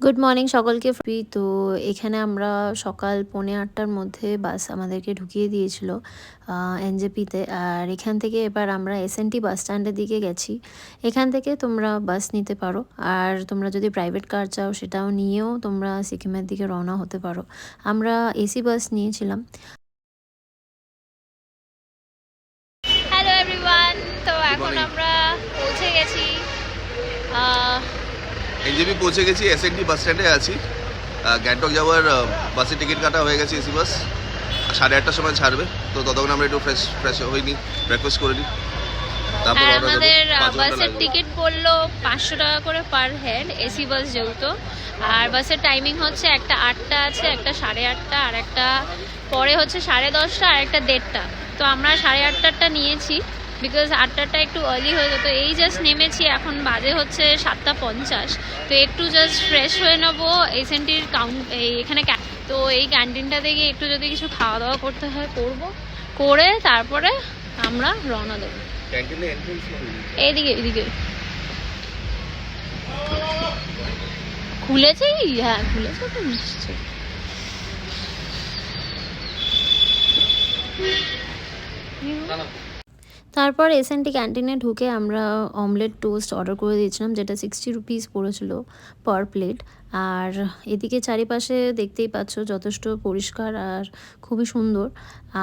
Good morning সকলকে। তো এখানে আমরা সকাল 8:45টার মধ্যে বাস আমাদেরকে ঢুকিয়ে দিয়েছিল এনজেপিতে। আর এখান থেকে এবার আমরা এসএনটি বাস স্ট্যান্ডের দিকে গেছি। এখান থেকে তোমরা বাস নিতে পারো, আর তোমরা যদি প্রাইভেট কার চাও সেটাও নিয়েও তোমরা সিকিমের দিকে রওনা হতে পারো। আমরা এসি বাস নিয়েছিলাম। হ্যালো এভরিওয়ান, তো এখন আমরা পৌঁছে গেছি এনজেপি পৌঁছে গেছি, এসএনটি বাস স্ট্যান্ডে আছি। গ্যাংটক যাওয়ার বাসের টিকিট কাটা হয়ে গেছে, এসি বাস 8:30টার সময় ছাড়বে। তো ততক্ষণ আমরা একটু ফ্রেশ হইনি, ব্রেকফাস্ট করে নিই, তারপর আমাদের বাসের টিকিট পড়লো 500 টাকা করে পার হেড, এসি বাস যেহেতু। আর বাসের টাইমিং হচ্ছে একটা 8টা আছে, একটা 8:30, আর একটা পরে হচ্ছে 10:30 আর একটা 1:30। তো আমরা 8:30টা নিয়েছি, বিকজ 8টাটা একটু আর্লি হয়ে যেত। এই জাস্ট নেমেছি, এখন বাজে হচ্ছে 7:50। তো একটু জাস্ট ফ্রেশ হয়ে নেবো এসএনটির এখানে। তো এই ক্যান্টিনটা থেকে একটু যদি কিছু খাওয়া দাওয়া করতে হয় করে তারপরে আমরা রওনা দেবো। এইদিকে এইদিকে খুলেছে, হ্যাঁ খুলেছে তো নিশ্চয়ই। তারপর এসএনটি ক্যান্টিনে ঢুকে আমরা অমলেট টোস্ট অর্ডার করে দিয়েছিলাম, যেটা 60 রুপিস পড়েছিল পার প্লেট। আর এদিকে চারিপাশে দেখতেই পাচ্ছ যথেষ্ট পরিষ্কার আর খুবই সুন্দর।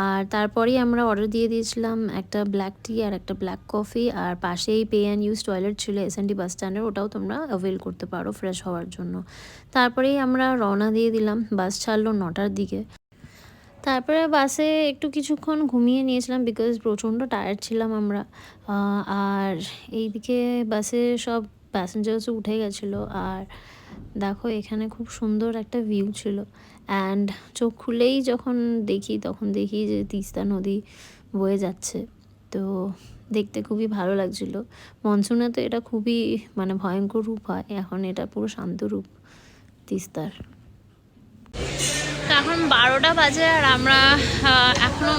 আর তারপরেই আমরা অর্ডার দিয়ে দিয়েছিলাম একটা ব্ল্যাক টি আর একটা ব্ল্যাক কফি। আর পাশেই পে অ্যান্ড ইউজ টয়লেট ছিল এসএনটি বাস স্ট্যান্ডের, ওটাও তোমরা অ্যাভেল করতে পারো ফ্রেশ হওয়ার জন্য। তারপরেই আমরা রওনা দিয়ে দিলাম, বাস ছাড়লো 9টার দিকে। তারপরে বাসে একটু কিছুক্ষণ ঘুমিয়ে নিয়েছিলাম, বিকজ প্রচণ্ড টায়ার্ড ছিলাম আমরা। আর এইদিকে বাসে সব প্যাসেঞ্জার্সও উঠে গেছিলো। আর দেখো এখানে খুব সুন্দর একটা ভিউ ছিল। অ্যান্ড চোখ খুলেই যখন তখন দেখি যে তিস্তা নদী বয়ে যাচ্ছে। তো দেখতে খুবই ভালো লাগছিলো। মনসুনে তো এটা খুবই ভয়ঙ্কর রূপ হয়, এখন এটা পুরো শান্ত রূপ তিস্তার। তো এখন 12টা বাজে, আর আমরা এখনও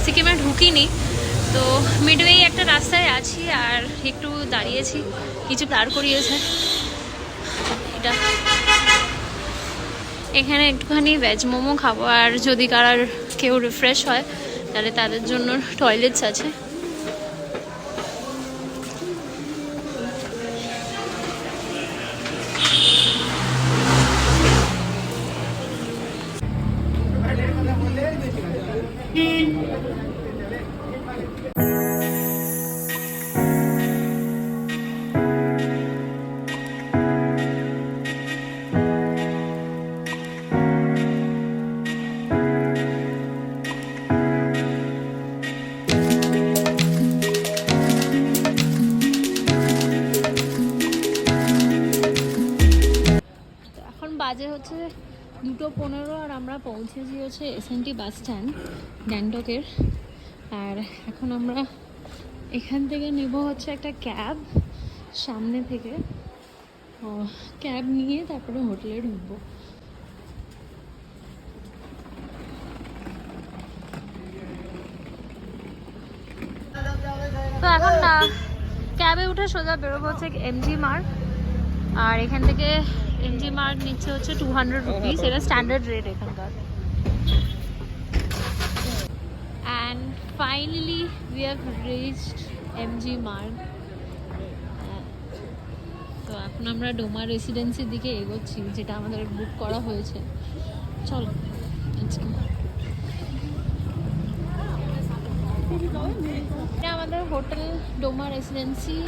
সিকিমে ঢুকিনি। তো মিডওয়েই একটা রাস্তায় আছি, আর একটু দাঁড়িয়েছি, কিছু দাঁড় করিয়েছে। এটা এখানে একটুখানি ভেজ মোমো খাবো, আর যদি কেউ রিফ্রেশ হয় তাহলে তাদের জন্য টয়লেটস আছে। বাজে হচ্ছে 2:15, আর আমরা পৌঁছেছি হচ্ছে এসএনটি বাস স্ট্যান্ড গ্যাংটকের। আর এখন আমরা এখান থেকে নেব হচ্ছে একটা ক্যাব সামনে থেকে। ক্যাব নিয়ে তারপরে হোটেলে ঢুকবো। তো এখন ক্যাবে উঠে সোজা বেরোবো হচ্ছে এমজি মার্গ। আর এখান থেকে এমজি মার্গ নিচ্ছে হচ্ছে 200 রুপিস, এটা স্ট্যান্ডার্ড রেট এখানকার। And finally we have reached MG Marg. তো এখন আমরা ডোমা রেসিডেন্সির দিকে এগোচ্ছি, যেটা আমাদের বুক করা হয়েছে। চলো এটা আমাদের হোটেল ডোমা রেসিডেন্সি।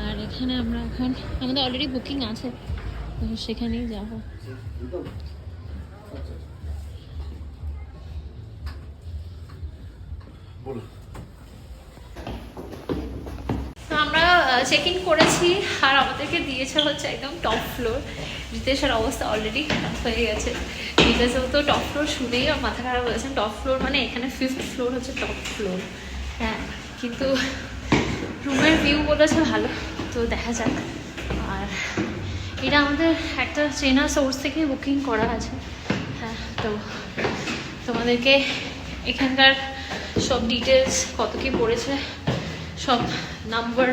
আর এখানে আমরা এখন আমাদের অলরেডি বুকিং আছে, সেখানেই যাবো। তো আমরা চেক ইন করেছি, আর আমাদেরকে দিয়েছে হচ্ছে একদম টপ ফ্লোর। রিতেশের অবস্থা অলরেডি খারাপ হয়ে গেছে, বিকজ ও তো টপ ফ্লোর শুনেই আর মাথা খারাপ হয়েছে। টপ ফ্লোর মানে এখানে 5th ফ্লোর হচ্ছে টপ ফ্লোর। হ্যাঁ, কিন্তু রুমের ভিউ বলেছে ভালো, তো দেখা যাক। আর এটা আমাদের একটা চেনা সোর্স থেকে বুকিং করা আছে। হ্যাঁ, তো তোমাদেরকে এখানকার সব ডিটেলস, কত কী পড়েছে, সব নাম্বার,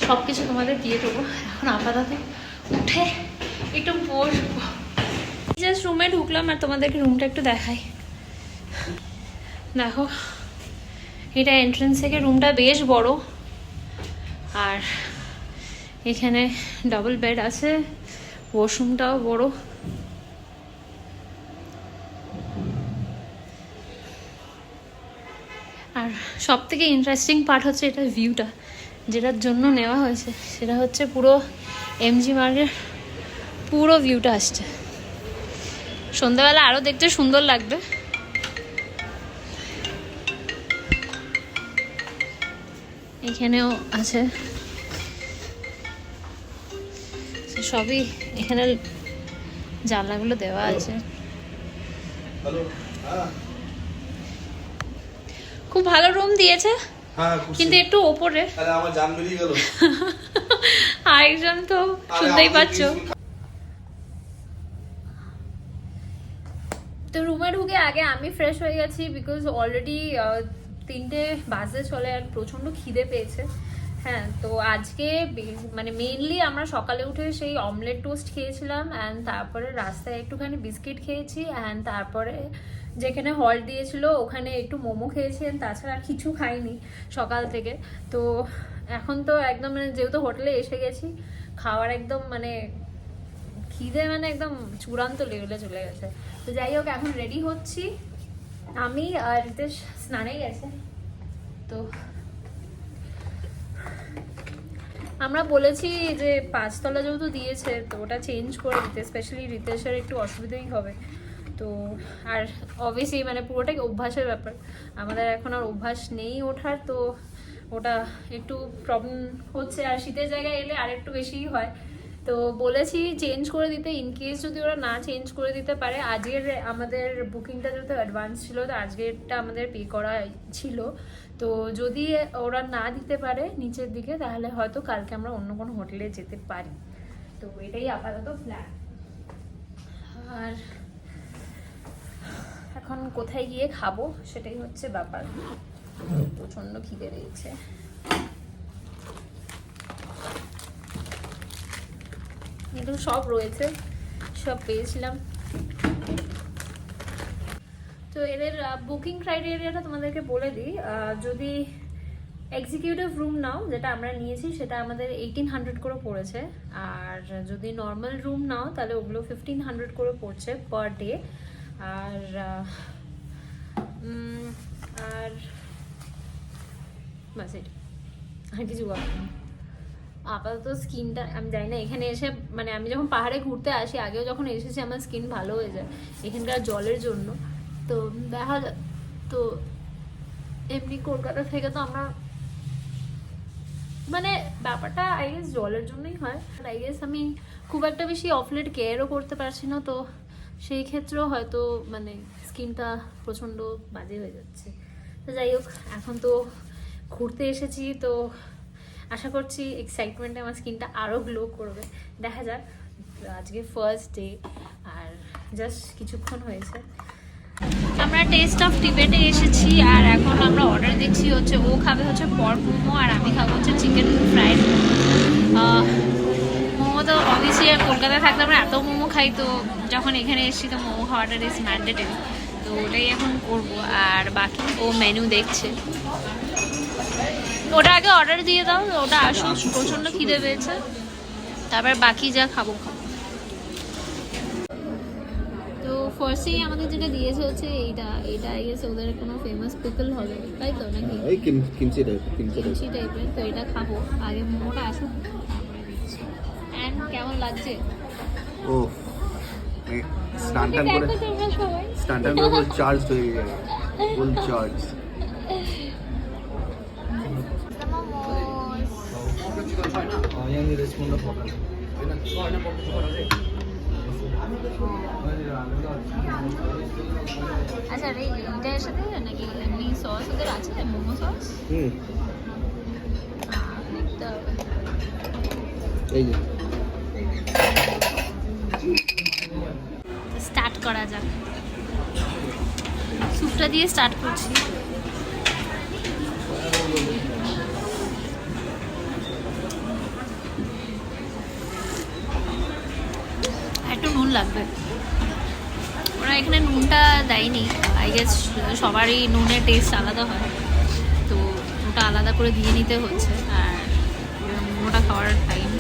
সব কিছু তোমাদের দিয়ে দেবো। এখন আপাতত উঠে একটু বসবো। জাস্ট রুমে ঢুকলাম আর তোমাদেরকে রুমটা একটু দেখাই। দেখো এটা এন্ট্রেন্স থেকে রুমটা বেশ বড়, আর এখানে ডাবল বেড আছে, ওয়াশরুমটাও বড়। আর সব থেকে ইন্টারেস্টিং পার্ট হচ্ছে এটা ভিউটা, যেটার জন্য নেওয়া হয়েছে সেটা হচ্ছে পুরো এমজি মার্গের পুরো ভিউটা আসছে। সন্ধ্যাবেলা আরও দেখতে সুন্দর লাগবে। এখানেও আছে সবই, এখানে জানলাগুলো দেওয়া আছে। খুব ভালো রুম দিয়েছে, কিন্তু একটু ওপরে। আমার জান বেরিয়ে গেল। আরেকজন তো শুনতেই পাচ্ছ। তো রুমে ঢুকে আগে আমি ফ্রেশ হয়ে গেছি, বিকজ অলরেডি 3টে বাজে চলে আর প্রচণ্ড খিদে পেয়েছে। হ্যাঁ, তো আজকে মানে মেইনলি আমরা সকালে উঠে সেই অমলেট টোস্ট খেয়েছিলাম, অ্যান্ড তারপরে রাস্তায় একটুখানি বিস্কিট খেয়েছি, অ্যান্ড তারপরে যেখানে হল্ট দিয়েছিল ওখানে একটু মোমো খেয়েছি, অ্যান্ড তাছাড়া আর কিছু খাইনি সকাল থেকে। তো এখন তো একদম মানে যেহেতু হোটেলে এসে গেছি, খাওয়ার একদম মানে খিদে মানে একদম চূড়ান্ত লেভেলে চলে গেছে। তো যাই হোক, এখন রেডি হচ্ছি আমি, আর রিতেশ স্নানে গেছে। তো আমরা বলেছি যে 5 তলা যেহেতু দিয়েছে তো ওটা চেঞ্জ করে দিতে, স্পেশালি রিতেশের একটু অসুবিধাই হবে। তো আর অবভিয়াসলি মানে পুরোটাই অভ্যাসের ব্যাপার, আমাদের এখন আর অভ্যাস নেই ওঠার, তো ওটা একটু প্রবলেম হচ্ছে। আর শীতের জায়গায় এলে আর একটু বেশিই হয়। তো বলেছি চেঞ্জ করে দিতে, ইনকেস যদি ওরা না চেঞ্জ করে দিতে পারে। আজকের আমাদের বুকিংটা যেহেতু অ্যাডভান্স ছিল, তো আজকেরটা আমাদের পে করা ছিল। তো যদি ওরা না দিতে পারে নিচের দিকে, তাহলে হয়তো কালকে আমরা অন্য কোনো হোটেলে যেতে পারি। তো এটাই আপাতত প্ল্যান। আর এখন কোথায় গিয়ে খাবো সেটাই হচ্ছে ব্যাপার। প্রচন্ড খিদে রয়েছে। এগুলো সব রয়েছে, সব পেয়েছিলাম। তো এদের বুকিং ক্রাইটেরিয়াটা তোমাদেরকে বলে দিই। যদি এক্সিকিউটিভ রুম নাও, যেটা আমরা নিয়েছি, সেটা আমাদের 1800 করে পড়েছে। আর যদি নর্মাল রুম নাও তাহলে ওগুলো 1500 করে পড়ছে পার ডে। আর আর বাস এটা, আর কিছু বলার নেই। আপাতত স্কিনটা আমি জানি না, এখানে এসে মানে আমি যখন পাহাড়ে ঘুরতে আসি, আগেও যখন এসেছি, আমার স্কিন ভালো হয়ে যায় এখানকার জলের জন্য। তো দেখা যায়, তো এমনি কলকাতা থেকে তো আমরা মানে ব্যাপারটা আই গেস জলের জন্যই হয়। আই গেস আমি খুব একটা বেশি অফলেট কেয়ারও করতে পারছি না, তো সেই ক্ষেত্রেও হয়তো মানে স্কিনটা প্রচণ্ড বাজে হয়ে যাচ্ছে। তো যাই হোক, এখন তো ঘুরতে এসেছি, তো আশা করছি এক্সাইটমেন্টে আমার স্কিনটা আরও গ্লো করবে। দেখা যাক, আজকে ফার্স্ট ডে আর জাস্ট কিছুক্ষণ হয়েছে। আমরা টেস্ট অফ টিবেটে এসেছি, আর এখন আমরা অর্ডার দিচ্ছি হচ্ছে, ও খাবে হচ্ছে পর্ক মোমো আর আমি খাবো হচ্ছে চিকেন ফ্রাইড মোমো। তো অবভিয়াসলি কলকাতায় থাকলে আমরা এত মোমো খাই, তো যখন এখানে এসেছি তো মোমো খাওয়াটা ইজ ম্যান্ডেটরি। তো ওটাই এখন করবো। আর বাকি ও মেনু দেখছে, ওটা আগে অর্ডার দিয়ে দাও, ওটা আসুক, প্রচণ্ড খিদে পেয়েছে, তারপর বাকি যা খাবো খাবো। তো ফার্স্টেই আমাদের যেটা দিয়েছে হচ্ছে এইটা আই গেস ওদের কোনো ফেমাস পিকল হবে, তাই তো নাকি? এই কিমচি টাইপের। তো এটা খাবো, আগে মোমোটা আসুক। অ্যান্ড কেমন লাগছে? ও স্টান্টান করে, তোমরা সবাই স্টান্টান করে চার্জ হয়ে যায়, ফুল চার্জ। আচ্ছা, এইটার সাথে নাকি এমনি সস ওদের আছে, মোমো সস? দেখতে হবে। এই যে স্টার্ট করা যাক, স্যুপটা দিয়ে স্টার্ট করছি। একটু নুন লাগবে। ওরা এখানে নুনটা দেয়নি, আই গেস সবারই নুনের টেস্ট আলাদা হয়, তো ওটা আলাদা করে দিয়ে নিতে হচ্ছে। আর ওটা খাওয়ার টাইম।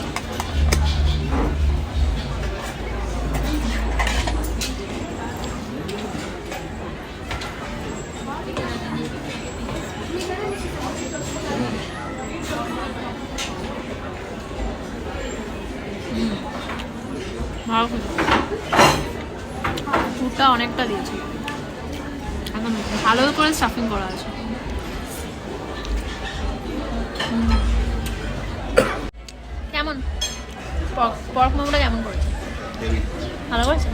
ফুডটা অনেকটা দিয়েছে, এখন ভালো করে স্টাফিং করা আছে। কেমন পর্ক মোমোটা কেমন করেছে? ভালো করেছে।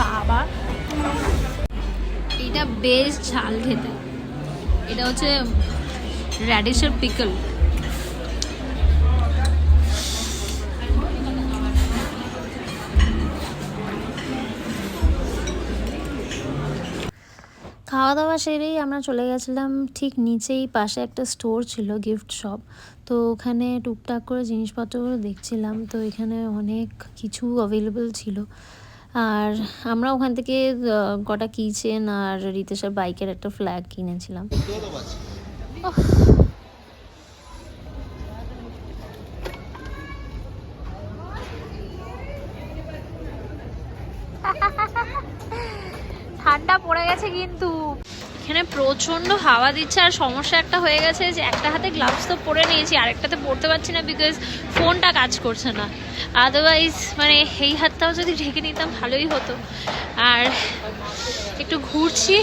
বাবা এটা বেশ ঝাল খেতে। এটা হচ্ছে র্যাডিশের পিকল। খাওয়া দাওয়া সেরেই আমরা চলে গেছিলাম ঠিক নিচেই পাশে একটা স্টোর ছিল, গিফট শপ। তো ওখানে টুকটাক করে জিনিসপত্রগুলো দেখছিলাম, তো এখানে অনেক কিছু অ্যাভেলেবল ছিল। আর আমরা ওখান থেকে কটা কিচেন আর রিতেশের বাইকের একটা ফ্ল্যাগ কিনেছিলাম। ঠান্ডা পড়ে গেছে কিন্তু এখানে প্রচন্ড হাওয়া দিচ্ছে। আর সমস্যা একটা হয়ে গেছে যে একটা হাতে গ্লাভস তো পরে নিয়েছি, আরেকটাতে পরতে পারছি না বিকজ ফোনটা কাজ করছে না। আদারওয়াইজ মানে এই হাতটাও যদি ঢেকে নিতাম ভালোই হতো। আর একটু ঘুরছি,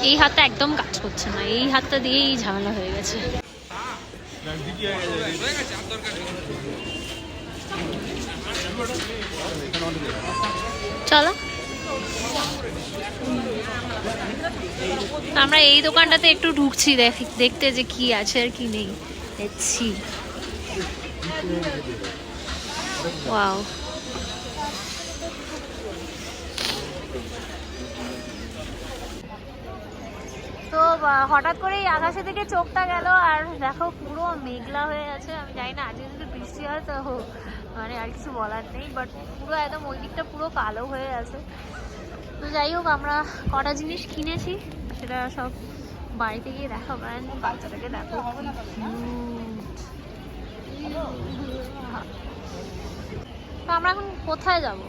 এই হাতটা একদম কাজ করছে না, এই হাতটা দিয়েই ঝামেলা হয়ে গেছে। চলো আমরা এই দোকানটাতে একটু ঢুকছি দেখতে যে কি আছে আর কি নেই। দেখছি ওয়াও, তো হঠাৎ করেই আকাশে দিকে চোখটা গেল আর দেখো পুরো মেঘলা হয়ে আছে। আমি জানি না আজকে যদি বৃষ্টি হয় তো মানে আর কিছু বলার নেই, বাট পুরো একদম ওই দিকটা পুরো কালো হয়ে আছে। তো যাই হোক আমরা কটা জিনিস কিনেছি সেটা সব বাড়িতে গিয়ে দেখাবো। বাচ্চাটাকে দেখো তো আমরা এখন কোথায় যাবো?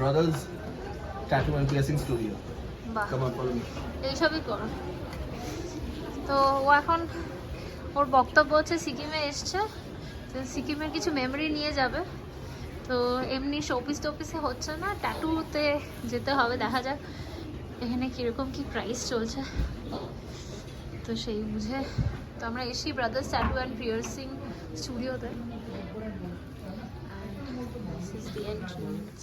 Brothers Tattoo and Piercing Studio. বাহ, Come on, follow me. এইসবই করো। তো ও এখন ওর বক্তব্য হচ্ছে সিকিমে এসছে, তো সিকিমের কিছু মেমোরি নিয়ে যাবে। তো এমনি শোপিস টোপিসে হচ্ছে না, ট্যাটুতে যেতে হবে। দেখা যাক এখানে কীরকম কি প্রাইস চলছে, তো সেই বুঝে তো আমরা AC brothers tattoo and piercing স্টুডিওতে। This is the entrance.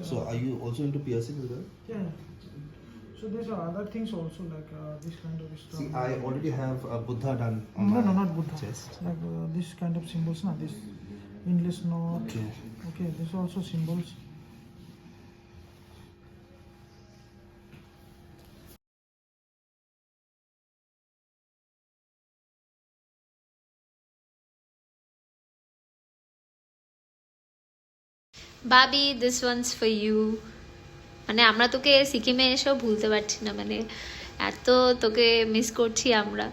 So, are you also into piercing as well? Yeah. So there's other things also like this kind of stuff. See, I already have a Buddha done. On No, my no, not Buddha. chest. Like this kind of symbols, na this endless knot. Okay. Okay, this also symbols. Bobby this one's for you. মানে আমরা তোকে সিকিমে এসেও ভুলতে পারছি না, মানে এত তোকে মিস করছি আমরা।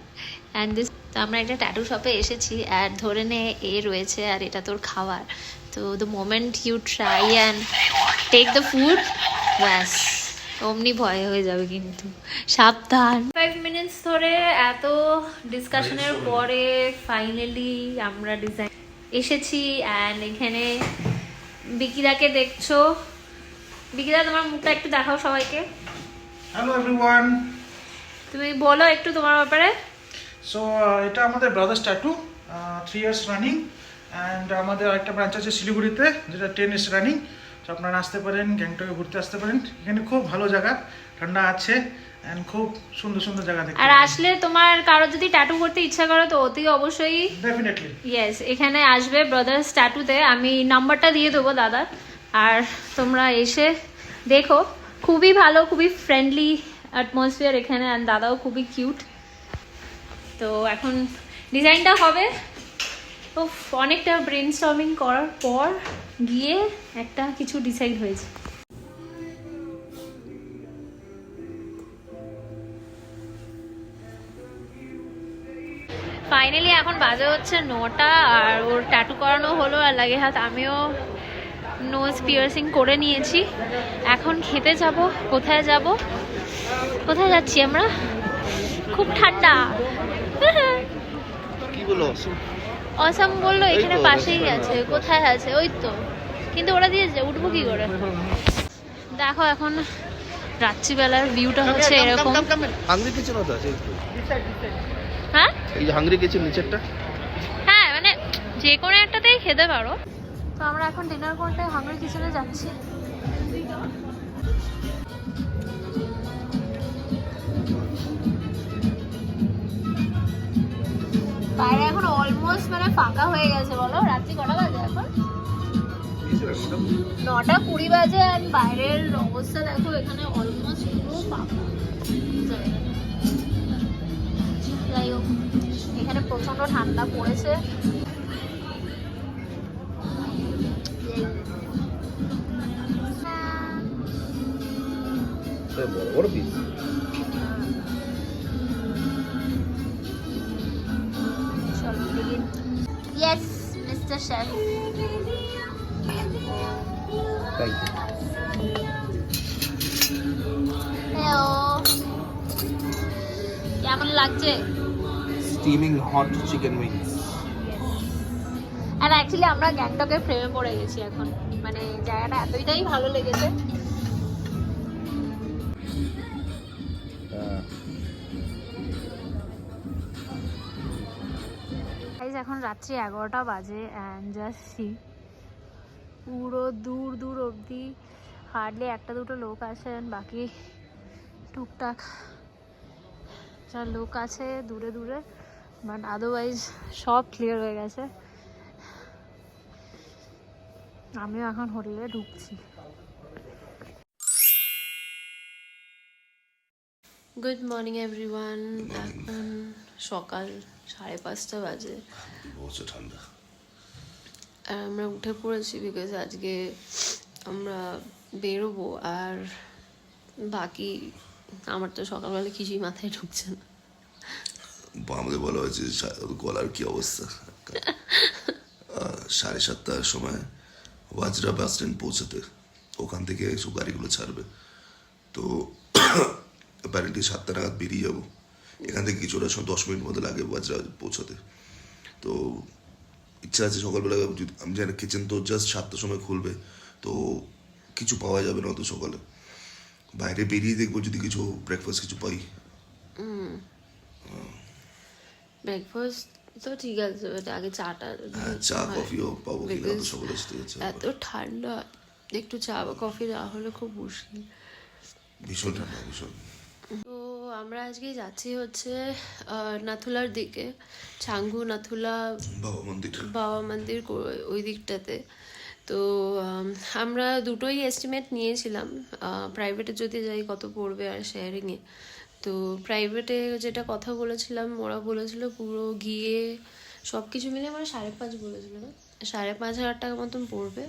অ্যান্ড দিস, তো আমরা একটা ট্যাটু শপে এসেছি আর ধরে নে এ রয়েছে আর এটা তোর খাওয়ার। তো the moment you try and take the food, ব্যাস অমনি ভয় হয়ে যাবে কিন্তু, সাবধান। 5 মিনিটস ধরে এত ডিসকাশনের পরে ফাইনালি আমরা ডিজাইন এসেছি। অ্যান্ড এখানে বিকিদাকে দেখছো। বিকিদা তোমার মুখটা একটু দেখাও সবাইকে। Hello everyone. তুমি বলো একটু তোমার ব্যাপারে। So এটা আমাদের brothers tattoo 3 years running, and আমাদের একটা ব্রাঞ্চ আছে শিলিগুড়িতে যেটা 10 years রানিং। তো আপনারা আসতে পারেন, গ্যাংটকে ঘুরতে আসতে পারেন। এখানে খুব ভালো জায়গা, ঠান্ডা আছে, অ্যান্ড খুব সুন্দর সুন্দর জায়গা দেখতে আর আসলে তোমার কারো যদি ট্যাটু করতে ইচ্ছা করো তো অতি অবশ্যই ডেফিনেটলি। ইয়েস এখানে আসবে ব্রাদার্স ট্যাটুতে। আমি নাম্বারটা দিয়ে দেবো দাদার, আর তোমরা এসে দেখো। খুবই ভালো, খুবই ফ্রেন্ডলি অ্যাটমসফিয়ার এখানে, আর দাদাও খুবই কিউট। তো এখন ডিজাইনটা হবে, তো অনেকটা ব্রেন স্টর্মিং করার পর গিয়ে একটা কিছু ডিসাইড হয়েছে। ফাইনালি এখন বাজে হচ্ছে 9টা, আর ওর ট্যাটু করানো হলো আর লাগে হাত আমিও নোজ পিয়ার্সিং করে নিয়েছি। এখন খেতে যাব। কোথায় যাব, কোথায় যাচ্ছি আমরা? খুব ঠান্ডা। কি বলো? অসাম বললো এই তো, এখানে পাশেই আছে। কোথায় আছে? ওই তো, কিন্তু ওরা দিয়ে উঠবো কি করে? দেখো এখন রাত্রিবেলার ভিউটা হচ্ছে এরকম। হাংরি কিচেন হতো আছে হ্যাঁ এই যে হাংরি কিচেন নিচেরটা। হ্যাঁ মানে যে কোনো একটাতেই খেতে পারো। তো আমরা এখন ডিনার করতে হাংরি কিচেনে যাচ্ছি। বাইরে এখন অলমোস্ট মানে ফাঁকা হয়ে গেছে। বলো রাত্রি কটা বাজে এখন? 9:20 বাজে, আর বাইরের অবস্থা দেখো, এখানে অলমোস্ট পুরো ফাঁকা। যাই হোক, এখানে প্রচন্ড ঠান্ডা পড়েছে। বড় বড় piece. Yes, Mr. Chef. Thank you. Hello. কেমন লাগছে? Steaming hot chicken wings. আর অ্যাকচুয়ালি আমরা গ্যাংটকের ফ্রেমে পড়ে গেছি এখন, মানে জায়গাটা এতটাই ভালো লেগেছে। এখন রাত্রি 11টা বাজে, অ্যান্ড জাস্ট সি পুরো দূর দূর অবধি হার্ডলি একটা দুটো লোক আছেন, বাকি টুকটাক যা লোক আছে দূরে দূরে, বাট আদারওয়াইজ সব ক্লিয়ার হয়ে গেছে। আমিও এখন হোটেলে ঢুকছি। Good morning everyone. এখন সকাল 5:30 বাজে প্রচুর ঠান্ডা। আর আমরা উঠে পড়েছি বিকজ আজকে আমরা বেরোবো। আর বাকি আমার তো সকালবেলা কিছুই মাথায় ঢুকছে না। আমাদের বলা হয়েছে গলার কি অবস্থা। 7:30টার সময় ওয়াজরা বাস স্ট্যান্ড পৌঁছাতে, ওখান থেকে সব গাড়িগুলো ছাড়বে। তো অ্যাপারেন্টলি 7টা নাগাদ বেরিয়ে যাবো এখান থেকে। কিছুটা 10 মিনিট মতো লাগে ওয়াজরা পৌঁছাতে। তো ইচ্ছা আছে সকালবেলা, আমি জানি কিচেন তো জাস্ট 7টার সময় খুলবে, তো কিছু পাওয়া যাবে না অত সকালে। বাইরে বেরিয়ে দেখবো যদি কিছু ব্রেকফাস্ট কিছু পাই। ব্রেকফাস্ট তো ঠিক আছে, বাট আগে চাটা চা কফিও পাবো কিনা অত সকালে আসতে হচ্ছে। এত ঠান্ডা, একটু চা বা কফি না হলে খুব মুশকিল। ভীষণ ঠান্ডা, ভীষণ। তো আমরা আজকে যাচ্ছি হচ্ছে নাথুলার দিকে, ছাঙ্গু নাথুলা বাবা মন্দির ওই দিকটাতে। তো আমরা দুটোই এস্টিমেট নিয়েছিলাম, প্রাইভেটে যদি যাই কত পড়বে আর শেয়ারিংয়ে। তো প্রাইভেটে যেটা কথা বলেছিলাম, ওরা বলেছিল পুরো গিয়ে সব কিছু মিলে আমার 5.5 বলেছিল না, 5,500 টাকা মতন পড়বে।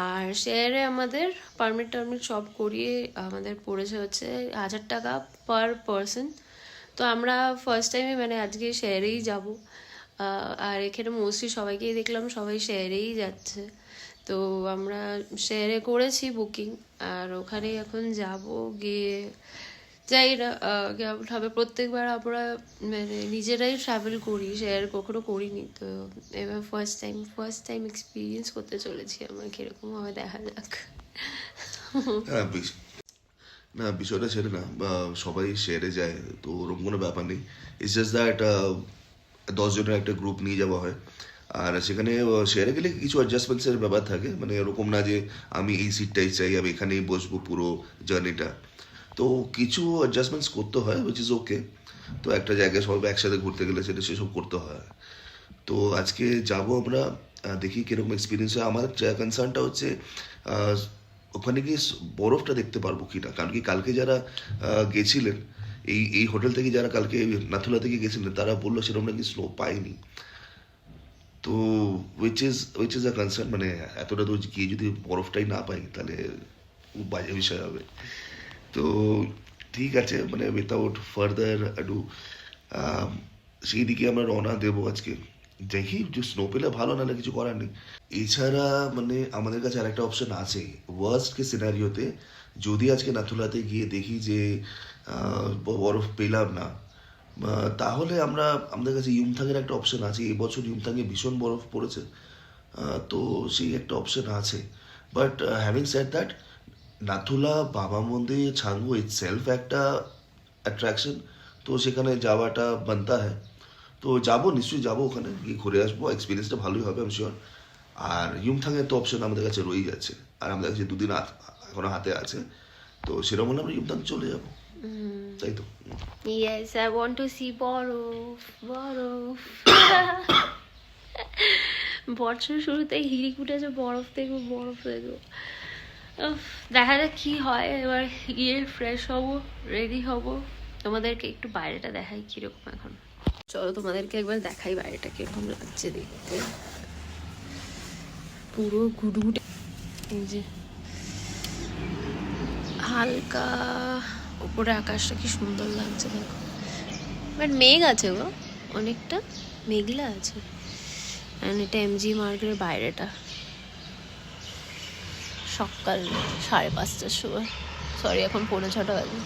আর শেয়ারে আমাদের পারমিট টারমিট সব করিয়ে আমাদের পড়েছে হচ্ছে 1,000 টাকা পার পারসন। তো আমরা ফার্স্ট টাইমে মানে আজকে শেয়ারেই যাব। আর এখানে মোস্টলি সবাইকেই দেখলাম সবাই শেয়ারেই যাচ্ছে। তো আমরা শেয়ারে করেছি বুকিং, আর ওখানে এখন যাব। গিয়ে যাই না কেমন হবে, প্রত্যেকবার আমরা মানে নিজেরাই ট্রাভেল করি, শেয়ার কখনো করিনি। তো এবার ফার্স্ট টাইম এক্সপিরিয়েন্স করতে চলেছি আমরা, কিরকম হবে দেখা যাক। না বিষয়টা সেটা না, সবাই শেয়ারে যায় তো ওরকম কোনো ব্যাপার নেই। ইটস জাস্ট দ্যাট 10 জনের একটা গ্রুপ নিয়ে যাওয়া হয়। আর সেখানে শেয়ারে গেলে কিছু অ্যাডজাস্টমেন্টসের ব্যাপার থাকে, মানে এরকম না যে আমি এই সিটটাই চাই, আমি এখানেই বসবো পুরো জার্নিটা। তো কিছু অ্যাডজাস্টমেন্টস করতে হয় উইচ ইজ ওকে। তো একটা জায়গায় সবাই একসাথে ঘুরতে গেলে সেসব করতে হয়। তো আজকে যাব আমরা, দেখি কীরকম এক্সপিরিয়েন্স হয়। আমার কনসার্নটা হচ্ছে ওখানে গিয়ে বরফটা দেখতে পারবো কি না, কারণ কি কালকে যারা গেছিলেন এই হোটেল থেকে, যারা কালকে নাথুলা থেকে গেছিলেন, তারা বললো সেরকম নাকি স্নো পায়নি। তো উইচ ইজ আ কনসার্ন, মানে এতটা দূর গিয়ে যদি বরফটাই না পাই তাহলে খুব বাজে বিষয় হবে। তো ঠিক আছে, মানে উইথাউট ফার্দার আডু সেই দিকে আমরা রওনা দেবো আজকে। দেখি যে স্নো পেলে ভালো, নাহলে কিছু করার নেই। এছাড়া মানে আমাদের কাছে আরেকটা অপশন আছে, ওয়ার্স্ট কে সিনারিওতে যদি আজকে নাথুলাতে গিয়ে দেখি যে বরফ পেলাম না, তাহলে আমাদের কাছে ইউমথাংয়ের একটা অপশন আছে। এবছর ইউমথাংয়ে ভীষণ বরফ পড়েছে, তো সেই একটা অপশন আছে। But having said that, Nathula বাবা মন্দির ছাঙ্গু ইটসেলফ একটা অ্যাট্রাকশন, তো সেখানে যাওয়াটা বানতা হয়। তো যাবো, নিশ্চয়ই যাবো, ওখানে গিয়ে ঘুরে আসবো, এক্সপিরিয়েন্সটা ভালোই হবে আমি শিওর। আর ইউমথাংয়ের তো অপশন আমাদের কাছে রয়েই যাচ্ছে, আর আমাদের কাছে 2 দিন এখনো হাতে আছে, তো সেরকম হলে আমরা ইউমথাং চলে যাবো, তাই তো। Yes, I want to see বরফ, বরফ। বছর শুরুতেই হিড়িক উঠেছে বরফ দেখবো, বরফ দেখবো। দেখা যাক কি হয়। এবার গিয়ে ফ্রেশ হব, রেডি হব, তোমাদেরকে একটু বাইরেটা দেখাই কিরকম এখন। চলো তোমাদেরকে একবার দেখাই বাইরেটা কিরকম লাগছে দেখতে। পুরো ঘুটঘুটে, এই যে হালকা উপরে আকাশটা কি সুন্দর লাগছে দেখো। বাট মেঘ আছে গো, অনেকটা মেঘলা আছে। অ্যান্ড এটা এমজি মার্কেটের বাইরেটা, সকাল 5:30টার সময়, সরি এখন 6:45 বাজে।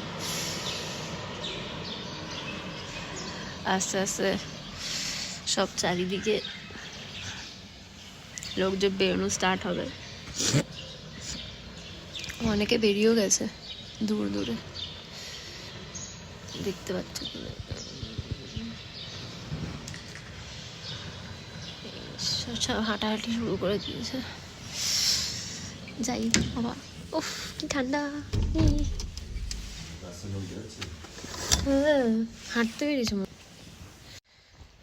আস্তে আস্তে সব চারিদিকে লোকজন বেরোনো স্টার্ট হবে। অনেকে বেরিয়েও গেছে দূর দূরে, দেখতে পাচ্ছ সব হাঁটাহাঁটি শুরু করে দিয়েছে। যাই বাবা, উফ কি ঠান্ডা। হাঁটতে বেরিয়েছে।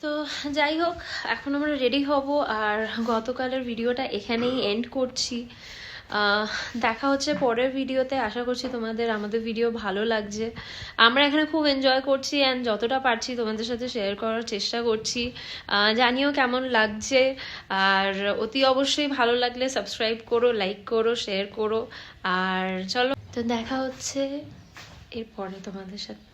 তো যাই হোক, এখন আমরা রেডি হব, আর গতকালের ভিডিওটা এখানেই এন্ড করছি। দেখা হচ্ছে পরের ভিডিওতে। আশা করছি তোমাদের আমাদের ভিডিও ভালো লাগছে। আমরা এখানে খুব এনজয় করছি, অ্যান্ড যতটা পারছি তোমাদের সাথে শেয়ার করার চেষ্টা করছি। জানিও কেমন লাগছে, আর অতি অবশ্যই ভালো লাগলে সাবস্ক্রাইব করো, লাইক করো, শেয়ার করো। আর চলো, তো দেখা হচ্ছে এরপরে তোমাদের সাথে।